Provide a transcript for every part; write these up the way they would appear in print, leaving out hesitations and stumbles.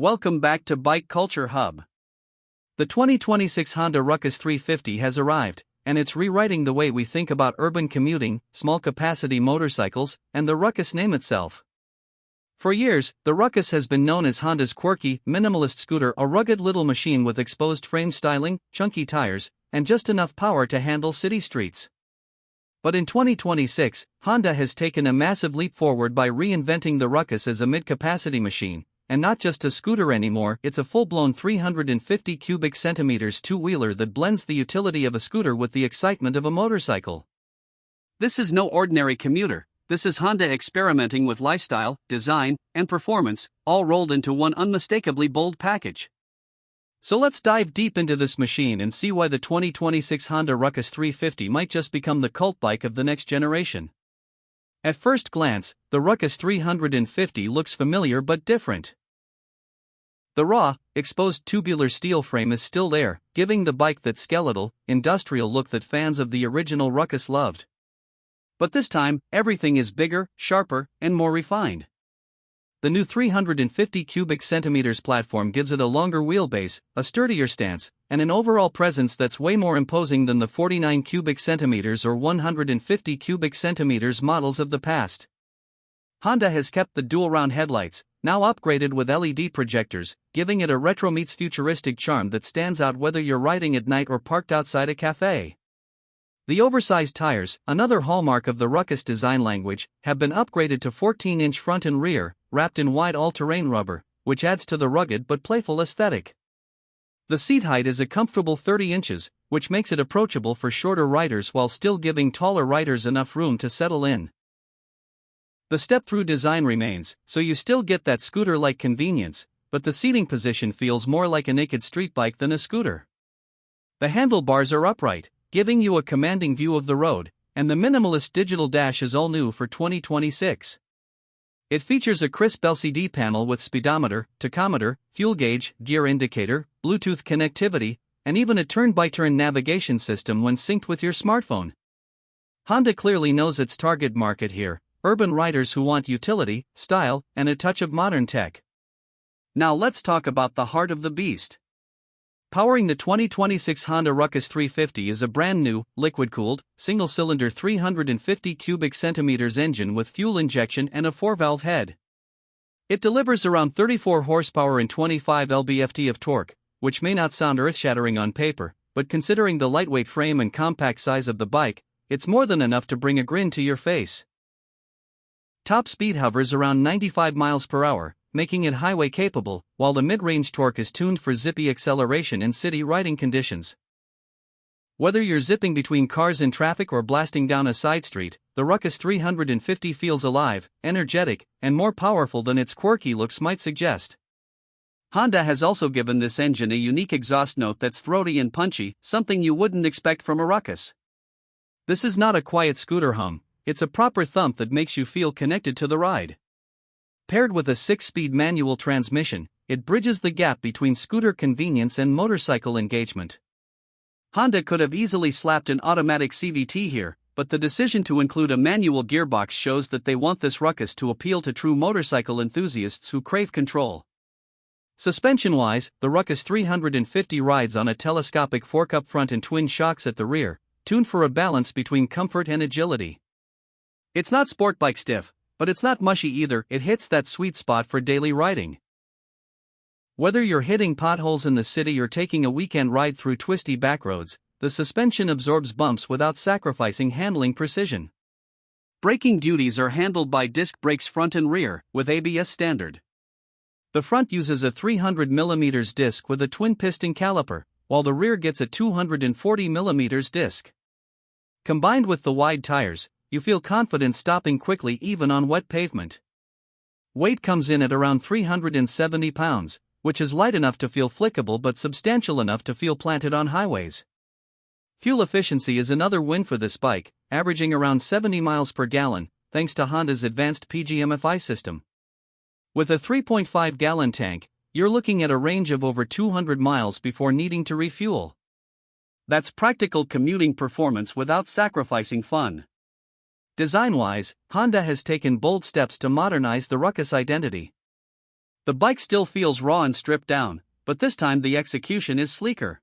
Welcome back to Bike Culture Hub. The 2026 Honda RUCKUS 350 has arrived, and it's rewriting the way we think about urban commuting, small-capacity motorcycles, and the RUCKUS name itself. For years, the RUCKUS has been known as Honda's quirky, minimalist scooter, a rugged little machine with exposed frame styling, chunky tires, and just enough power to handle city streets. But in 2026, Honda has taken a massive leap forward by reinventing the RUCKUS as a mid-capacity machine. And not just a scooter anymore, it's a full-blown 350 cubic centimeters two-wheeler that blends the utility of a scooter with the excitement of a motorcycle. This is no ordinary commuter. This is Honda experimenting with lifestyle, design, and performance, all rolled into one unmistakably bold package. So let's dive deep into this machine and see why the 2026 Honda RUCKUS 350 might just become the cult bike of the next generation. At first glance, the RUCKUS 350 looks familiar but different. The raw, exposed tubular steel frame is still there, giving the bike that skeletal, industrial look that fans of the original RUCKUS loved. But this time, everything is bigger, sharper, and more refined. The new 350 cubic centimeters platform gives it a longer wheelbase, a sturdier stance, and an overall presence that's way more imposing than the 49 cubic centimeters or 150 cubic centimeters models of the past. Honda has kept the dual-round headlights, now upgraded with LED projectors, giving it a retro-meets-futuristic charm that stands out whether you're riding at night or parked outside a cafe. The oversized tires, another hallmark of the RUCKUS design language, have been upgraded to 14-inch front and rear, wrapped in wide all-terrain rubber, which adds to the rugged but playful aesthetic. The seat height is a comfortable 30 inches, which makes it approachable for shorter riders while still giving taller riders enough room to settle in. The step-through design remains, so you still get that scooter-like convenience, but the seating position feels more like a naked street bike than a scooter. The handlebars are upright, giving you a commanding view of the road, and the minimalist digital dash is all new for 2026. It features a crisp LCD panel with speedometer, tachometer, fuel gauge, gear indicator, Bluetooth connectivity, and even a turn-by-turn navigation system when synced with your smartphone. Honda clearly knows its target market here: urban riders who want utility, style, and a touch of modern tech. Now let's talk about the heart of the beast. Powering the 2026 Honda RUCKUS 350 is a brand new, liquid-cooled, single-cylinder 350 cubic centimeters engine with fuel injection and a 4-valve head. It delivers around 34 horsepower and 25 lb-ft of torque, which may not sound earth-shattering on paper, but considering the lightweight frame and compact size of the bike, it's more than enough to bring a grin to your face. Top speed hovers around 95 miles per hour, making it highway capable, while the mid-range torque is tuned for zippy acceleration in city riding conditions. Whether you're zipping between cars in traffic or blasting down a side street, the RUCKUS 350 feels alive, energetic, and more powerful than its quirky looks might suggest. Honda has also given this engine a unique exhaust note that's throaty and punchy, something you wouldn't expect from a RUCKUS. This is not a quiet scooter hum, it's a proper thump that makes you feel connected to the ride. Paired with a 6-speed manual transmission, it bridges the gap between scooter convenience and motorcycle engagement. Honda could have easily slapped an automatic CVT here, but the decision to include a manual gearbox shows that they want this RUCKUS to appeal to true motorcycle enthusiasts who crave control. Suspension-wise, the RUCKUS 350 rides on a telescopic fork-up front and twin shocks at the rear, tuned for a balance between comfort and agility. It's not sport bike stiff, but it's not mushy either. It hits that sweet spot for daily riding. Whether you're hitting potholes in the city or taking a weekend ride through twisty backroads, the suspension absorbs bumps without sacrificing handling precision. Braking duties are handled by disc brakes front and rear, with ABS standard. The front uses a 300mm disc with a twin-piston caliper, while the rear gets a 240mm disc. Combined with the wide tires, you feel confident stopping quickly even on wet pavement. Weight comes in at around 370 pounds, which is light enough to feel flickable but substantial enough to feel planted on highways. Fuel efficiency is another win for this bike, averaging around 70 miles per gallon, thanks to Honda's advanced PGMFI system. With a 3.5-gallon tank, you're looking at a range of over 200 miles before needing to refuel. That's practical commuting performance without sacrificing fun. Design-wise, Honda has taken bold steps to modernize the RUCKUS identity. The bike still feels raw and stripped down, but this time the execution is sleeker.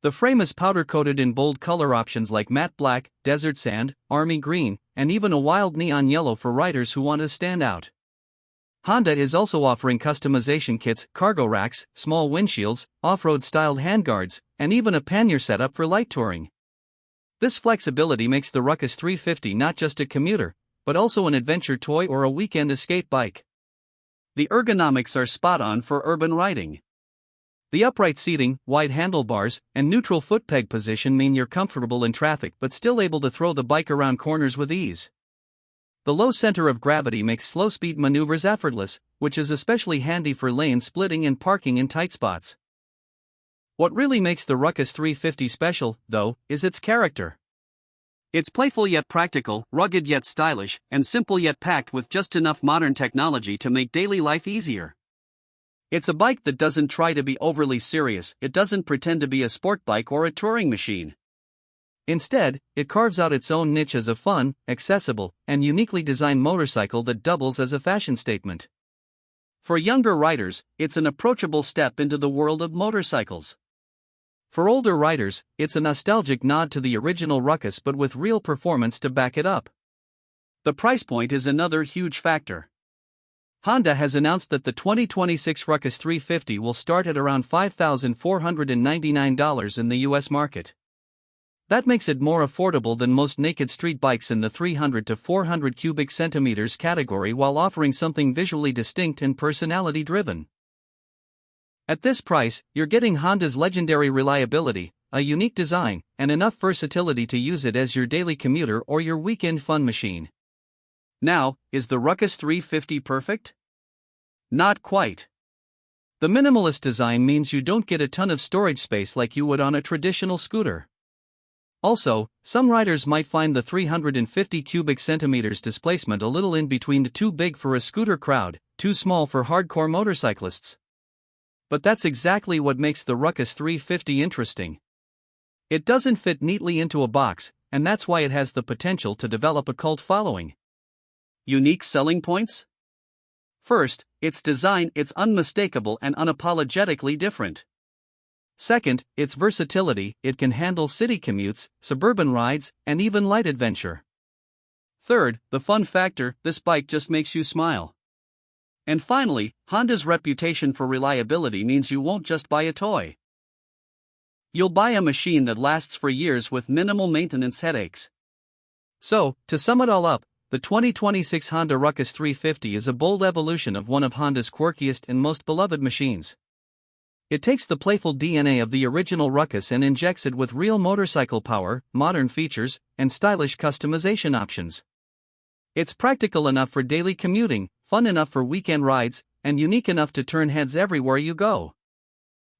The frame is powder-coated in bold color options like matte black, desert sand, army green, and even a wild neon yellow for riders who want to stand out. Honda is also offering customization kits, cargo racks, small windshields, off-road styled handguards, and even a pannier setup for light touring. This flexibility makes the RUCKUS 350 not just a commuter, but also an adventure toy or a weekend escape bike. The ergonomics are spot on for urban riding. The upright seating, wide handlebars, and neutral foot peg position mean you're comfortable in traffic but still able to throw the bike around corners with ease. The low center of gravity makes slow-speed maneuvers effortless, which is especially handy for lane splitting and parking in tight spots. What really makes the RUCKUS 350 special, though, is its character. It's playful yet practical, rugged yet stylish, and simple yet packed with just enough modern technology to make daily life easier. It's a bike that doesn't try to be overly serious, it doesn't pretend to be a sport bike or a touring machine. Instead, it carves out its own niche as a fun, accessible, and uniquely designed motorcycle that doubles as a fashion statement. For younger riders, it's an approachable step into the world of motorcycles. For older riders, it's a nostalgic nod to the original RUCKUS but with real performance to back it up. The price point is another huge factor. Honda has announced that the 2026 RUCKUS 350 will start at around $5,499 in the US market. That makes it more affordable than most naked street bikes in the 300 to 400 cubic centimeters category while offering something visually distinct and personality-driven. At this price, you're getting Honda's legendary reliability, a unique design, and enough versatility to use it as your daily commuter or your weekend fun machine. Now, is the RUCKUS 350 perfect? Not quite. The minimalist design means you don't get a ton of storage space like you would on a traditional scooter. Also, some riders might find the 350 cubic centimeters displacement a little in between, too big for a scooter crowd, too small for hardcore motorcyclists. But that's exactly what makes the RUCKUS 350 interesting. It doesn't fit neatly into a box, and that's why it has the potential to develop a cult following. Unique selling points? First, its design, it's unmistakable and unapologetically different. Second, its versatility, it can handle city commutes, suburban rides, and even light adventure. Third, the fun factor, this bike just makes you smile. And finally, Honda's reputation for reliability means you won't just buy a toy. You'll buy a machine that lasts for years with minimal maintenance headaches. So, to sum it all up, the 2026 Honda RUCKUS 350 is a bold evolution of one of Honda's quirkiest and most beloved machines. It takes the playful DNA of the original RUCKUS and injects it with real motorcycle power, modern features, and stylish customization options. It's practical enough for daily commuting, fun enough for weekend rides, and unique enough to turn heads everywhere you go.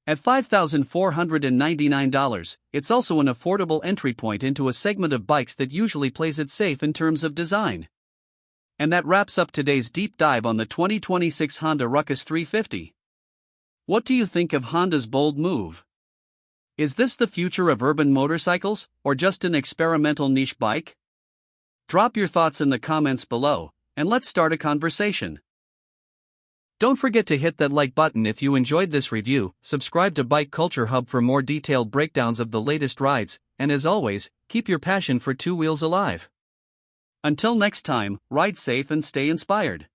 At $5,499, it's also an affordable entry point into a segment of bikes that usually plays it safe in terms of design. And that wraps up today's deep dive on the 2026 Honda RUCKUS 350. What do you think of Honda's bold move? Is this the future of urban motorcycles, or just an experimental niche bike? Drop your thoughts in the comments below, and let's start a conversation. Don't forget to hit that like button if you enjoyed this review, subscribe to Bike Culture Hub for more detailed breakdowns of the latest rides, and as always, keep your passion for two wheels alive. Until next time, ride safe and stay inspired.